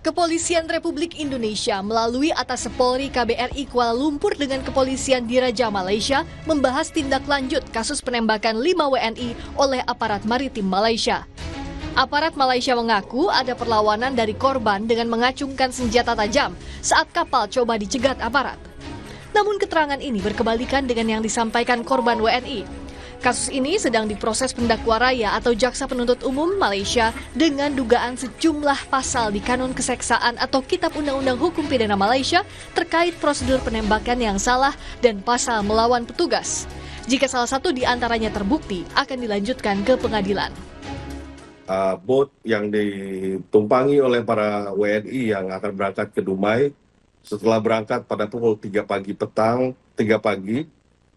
Kepolisian Republik Indonesia melalui Atas Polri KBRI Kuala Lumpur dengan Kepolisian Diraja Malaysia membahas tindak lanjut kasus penembakan 5 WNI oleh aparat maritim Malaysia. Aparat Malaysia mengaku ada perlawanan dari korban dengan mengacungkan senjata tajam saat kapal coba dicegat aparat. Namun keterangan ini berkebalikan dengan yang disampaikan korban WNI. Kasus ini sedang diproses pendakwa raya atau jaksa penuntut umum Malaysia dengan dugaan sejumlah pasal di Kanun Keseksaan atau Kitab Undang-Undang Hukum Pidana Malaysia terkait prosedur penembakan yang salah dan pasal melawan petugas. Jika salah satu di antaranya terbukti, akan dilanjutkan ke pengadilan. Boat yang ditumpangi oleh para WNI yang akan berangkat ke Dumai setelah berangkat pada pukul 3 pagi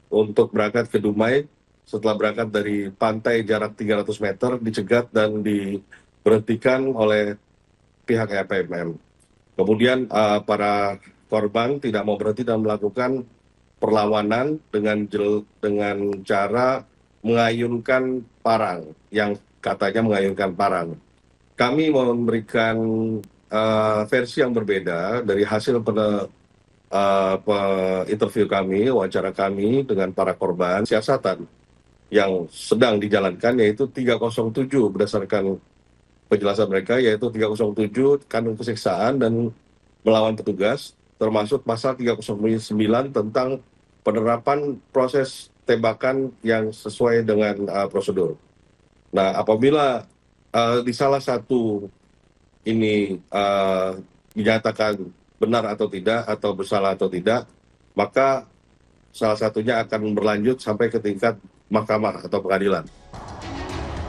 untuk berangkat ke Dumai. Setelah berangkat dari pantai jarak 300 meter, dicegat dan diberhentikan oleh pihak EPMM. Kemudian para korban tidak mau berhenti dan melakukan perlawanan dengan cara mengayunkan parang, yang katanya mengayunkan parang. Kami memberikan versi yang berbeda dari hasil interview kami, wawancara kami dengan para korban. Siasatan yang sedang dijalankan yaitu 307 berdasarkan penjelasan mereka, yaitu 307 Kanun Keseksaan dan melawan petugas, termasuk pasal 309 tentang penerapan proses tembakan yang sesuai dengan prosedur. Nah, apabila di salah satu ini dinyatakan benar atau tidak, atau bersalah atau tidak, maka salah satunya akan berlanjut sampai ke tingkat mahkamah atau pengadilan.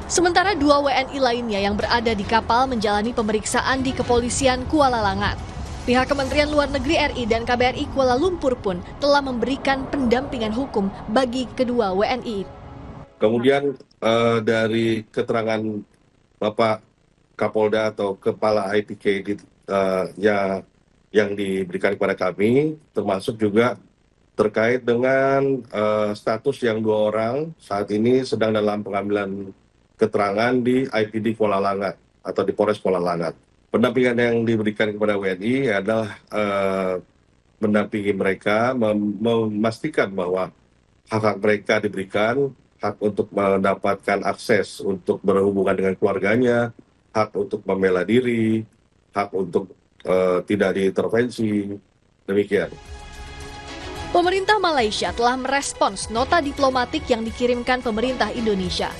Sementara 2 WNI lainnya yang berada di kapal menjalani pemeriksaan di Kepolisian Kuala Langat. Pihak Kementerian Luar Negeri RI dan KBRI Kuala Lumpur pun telah memberikan pendampingan hukum bagi kedua WNI. Kemudian dari keterangan Bapak Kapolda atau Kepala IPK yang diberikan kepada kami, termasuk juga terkait dengan status yang 2 orang saat ini sedang dalam pengambilan keterangan di IPD Kuala Langat atau di Polres Kuala Langat. Pendampingan yang diberikan kepada WNI adalah mendampingi mereka, memastikan bahwa hak-hak mereka diberikan, hak untuk mendapatkan akses untuk berhubungan dengan keluarganya, hak untuk membela diri, hak untuk tidak diintervensi, demikian. Pemerintah Malaysia telah merespons nota diplomatik yang dikirimkan pemerintah Indonesia.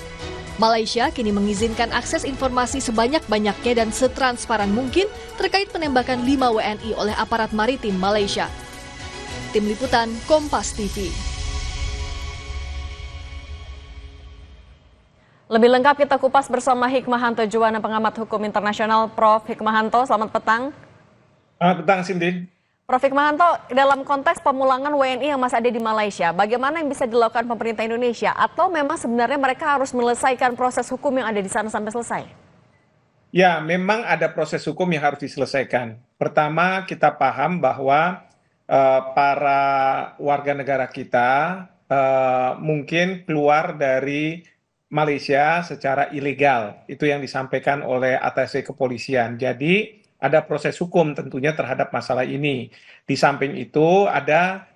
Malaysia kini mengizinkan akses informasi sebanyak-banyaknya dan setransparan mungkin terkait penembakan 5 WNI oleh aparat maritim Malaysia. Tim Liputan Kompas TV. Lebih lengkap kita kupas bersama Hikmahanto Juwana, pengamat hukum internasional. Prof. Hikmahanto, selamat petang. Selamat petang, Cindy. Prof. Hikmahanto, dalam konteks pemulangan WNI yang masih ada di Malaysia, bagaimana yang bisa dilakukan pemerintah Indonesia? Atau memang sebenarnya mereka harus menyelesaikan proses hukum yang ada di sana sampai selesai? Ya, memang ada proses hukum yang harus diselesaikan. Pertama, kita paham bahwa para warga negara kita mungkin keluar dari Malaysia secara ilegal. Itu yang disampaikan oleh atasé kepolisian. Jadi, ada proses hukum tentunya terhadap masalah ini. Di samping itu ada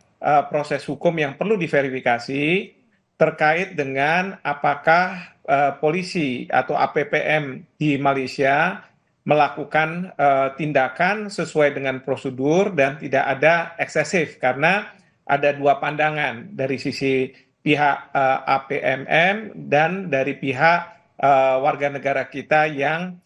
proses hukum yang perlu diverifikasi terkait dengan apakah polisi atau APPM di Malaysia melakukan tindakan sesuai dengan prosedur dan tidak ada eksesif, karena ada 2 pandangan dari sisi pihak APMM dan dari pihak warga negara kita yang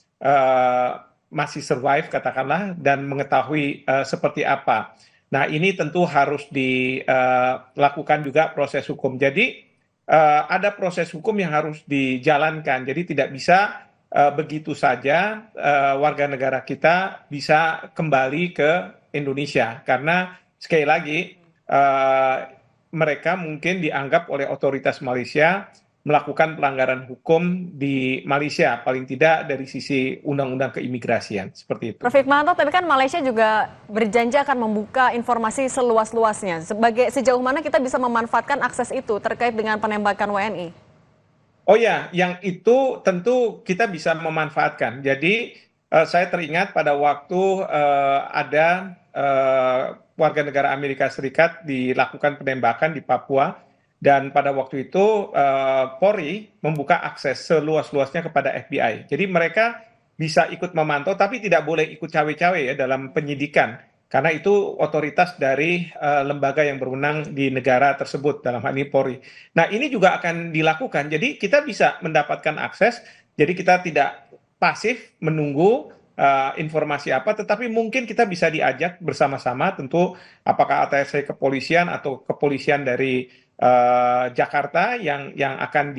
masih survive katakanlah dan mengetahui seperti apa. Nah, ini tentu harus dilakukan juga proses hukum. Jadi ada proses hukum yang harus dijalankan. Jadi tidak bisa begitu saja warga negara kita bisa kembali ke Indonesia, karena sekali lagi mereka mungkin dianggap oleh otoritas Malaysia melakukan pelanggaran hukum di Malaysia, paling tidak dari sisi undang-undang keimigrasian, seperti itu. Prof. Hikmahanto, tapi kan Malaysia juga berjanji akan membuka informasi seluas-luasnya. Sejauh mana kita bisa memanfaatkan akses itu terkait dengan penembakan WNI? Oh ya, yang itu tentu kita bisa memanfaatkan. Jadi saya teringat pada waktu ada warga negara Amerika Serikat dilakukan penembakan di Papua, dan pada waktu itu Polri membuka akses seluas-luasnya kepada FBI. Jadi mereka bisa ikut memantau, tapi tidak boleh ikut cawe-cawe ya dalam penyidikan, karena itu otoritas dari lembaga yang berwenang di negara tersebut, dalam hal ini Polri. Nah, ini juga akan dilakukan, jadi kita bisa mendapatkan akses, jadi kita tidak pasif menunggu informasi apa, tetapi mungkin kita bisa diajak bersama-sama, tentu apakah atasnya kepolisian atau kepolisian dari Jakarta yang akan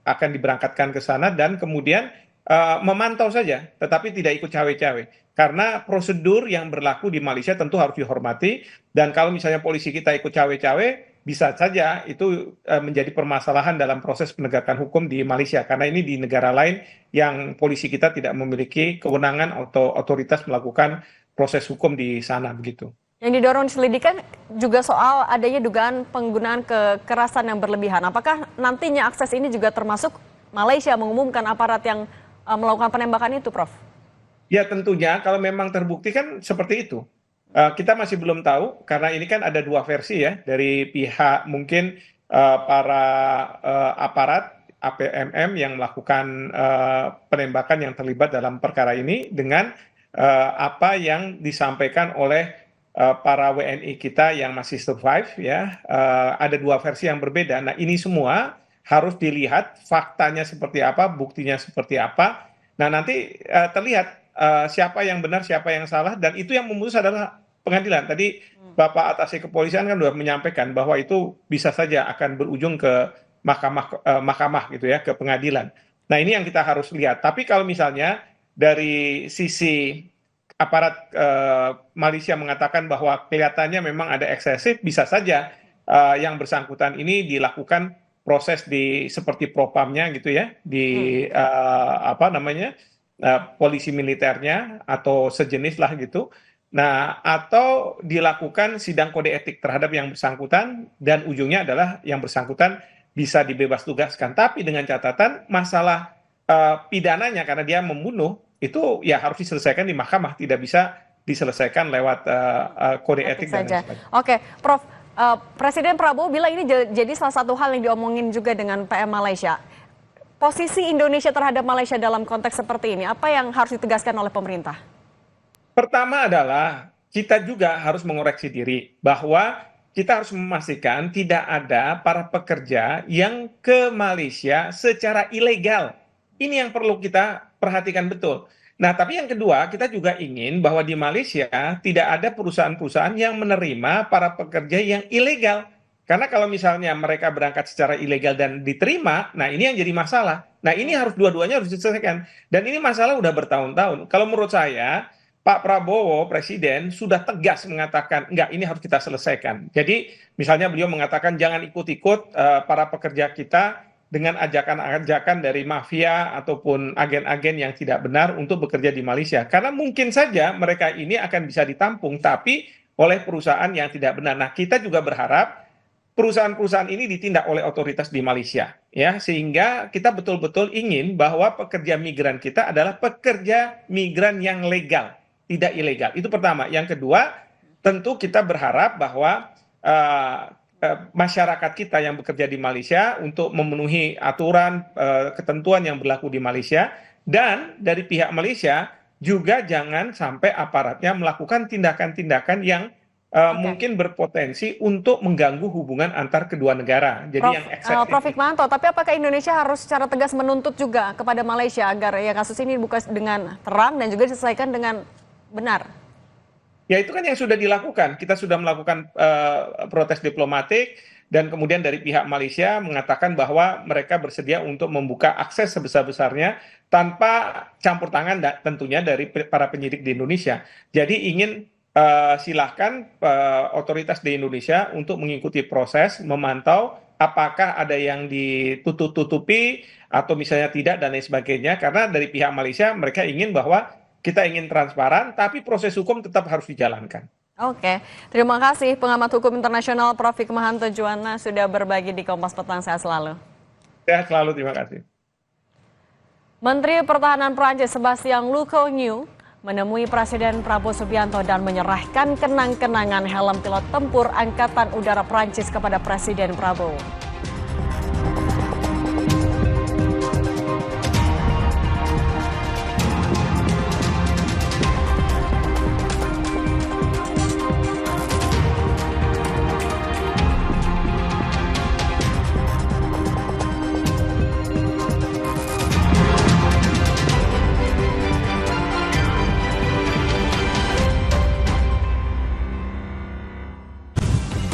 diberangkatkan ke sana, dan kemudian memantau saja, tetapi tidak ikut cawe-cawe. Karena prosedur yang berlaku di Malaysia tentu harus dihormati, dan kalau misalnya polisi kita ikut cawe-cawe, bisa saja itu menjadi permasalahan dalam proses penegakan hukum di Malaysia, karena ini di negara lain yang polisi kita tidak memiliki kewenangan atau otoritas melakukan proses hukum di sana begitu. Yang didorong diselidikan juga soal adanya dugaan penggunaan kekerasan yang berlebihan. Apakah nantinya akses ini juga termasuk Malaysia mengumumkan aparat yang melakukan penembakan itu, Prof? Ya tentunya kalau memang terbukti kan seperti itu. Kita masih belum tahu, karena ini kan ada dua versi ya, dari pihak mungkin para aparat APMM yang melakukan penembakan yang terlibat dalam perkara ini, dengan apa yang disampaikan oleh para WNI kita yang masih survive ya. Ada dua versi yang berbeda. Nah, ini semua harus dilihat faktanya seperti apa, buktinya seperti apa. Nah, nanti terlihat siapa yang benar, siapa yang salah, dan itu yang memutus adalah pengadilan. Tadi Bapak Atasnya Kepolisian kan sudah menyampaikan bahwa itu bisa saja akan berujung ke mahkamah gitu ya, ke pengadilan. Nah, ini yang kita harus lihat. Tapi kalau misalnya dari sisi aparat Malaysia mengatakan bahwa kelihatannya memang ada eksesif, bisa saja yang bersangkutan ini dilakukan proses seperti propamnya gitu ya, di polisi militernya atau sejenis lah gitu. Nah, atau dilakukan sidang kode etik terhadap yang bersangkutan, dan ujungnya adalah yang bersangkutan bisa dibebas tugaskan. Tapi dengan catatan masalah pidananya, karena dia membunuh, itu ya harus diselesaikan di mahkamah, tidak bisa diselesaikan lewat kode etik dan lain sebagainya. Oke, Prof. Presiden Prabowo bilang ini jadi salah satu hal yang diomongin juga dengan PM Malaysia. Posisi Indonesia terhadap Malaysia dalam konteks seperti ini, apa yang harus ditegaskan oleh pemerintah? Pertama adalah kita juga harus mengoreksi diri, bahwa kita harus memastikan tidak ada para pekerja yang ke Malaysia secara ilegal. Ini yang perlu kita perhatikan betul. Nah, tapi yang kedua, kita juga ingin bahwa di Malaysia tidak ada perusahaan-perusahaan yang menerima para pekerja yang ilegal. Karena kalau misalnya mereka berangkat secara ilegal dan diterima, nah ini yang jadi masalah. Nah, ini harus dua-duanya harus diselesaikan. Dan ini masalah udah bertahun-tahun. Kalau menurut saya, Pak Prabowo, Presiden, sudah tegas mengatakan, enggak, ini harus kita selesaikan. Jadi, misalnya beliau mengatakan jangan ikut-ikut para pekerja kita dengan ajakan-ajakan dari mafia ataupun agen-agen yang tidak benar untuk bekerja di Malaysia. Karena mungkin saja mereka ini akan bisa ditampung, tapi oleh perusahaan yang tidak benar. Nah, kita juga berharap perusahaan-perusahaan ini ditindak oleh otoritas di Malaysia, ya, sehingga kita betul-betul ingin bahwa pekerja migran kita adalah pekerja migran yang legal, tidak ilegal. Itu pertama. Yang kedua, tentu kita berharap bahwa masyarakat kita yang bekerja di Malaysia untuk memenuhi aturan ketentuan yang berlaku di Malaysia, dan dari pihak Malaysia juga jangan sampai aparatnya melakukan tindakan-tindakan yang mungkin berpotensi untuk mengganggu hubungan antar kedua negara. Jadi Prof Hikmanto, tapi apakah Indonesia harus secara tegas menuntut juga kepada Malaysia agar ya kasus ini dibuka dengan terang dan juga diselesaikan dengan benar? Ya, itu kan yang sudah dilakukan. Kita sudah melakukan protes diplomatik, dan kemudian dari pihak Malaysia mengatakan bahwa mereka bersedia untuk membuka akses sebesar-besarnya tanpa campur tangan tentunya dari para penyidik di Indonesia. Jadi ingin silahkan otoritas di Indonesia untuk mengikuti proses, memantau apakah ada yang ditutup-tutupi atau misalnya tidak dan lain sebagainya. Karena dari pihak Malaysia mereka ingin bahwa kita ingin transparan, tapi proses hukum tetap harus dijalankan. Oke, terima kasih pengamat hukum internasional Prof Hikmahanto Juwana sudah berbagi di Kompas Petang. Sehat selalu. Sehat selalu, terima kasih. Menteri Pertahanan Prancis Sebastien Lecornu menemui Presiden Prabowo Subianto dan menyerahkan kenang-kenangan helm pilot tempur Angkatan Udara Prancis kepada Presiden Prabowo.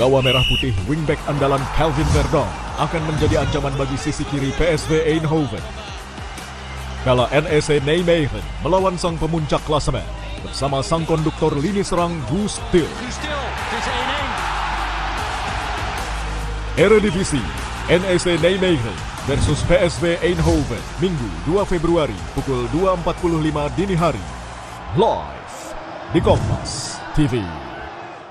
Penggawa merah putih wingback andalan Calvin Verdon akan menjadi ancaman bagi sisi kiri PSV Eindhoven. Kala NEC Nijmegen melawan sang pemuncak klasemen bersama sang konduktor lini serang Guus Til. Eredivisie NEC Nijmegen versus PSV Eindhoven Minggu 2 Februari pukul 2.45 dini hari. Live di Kompas TV.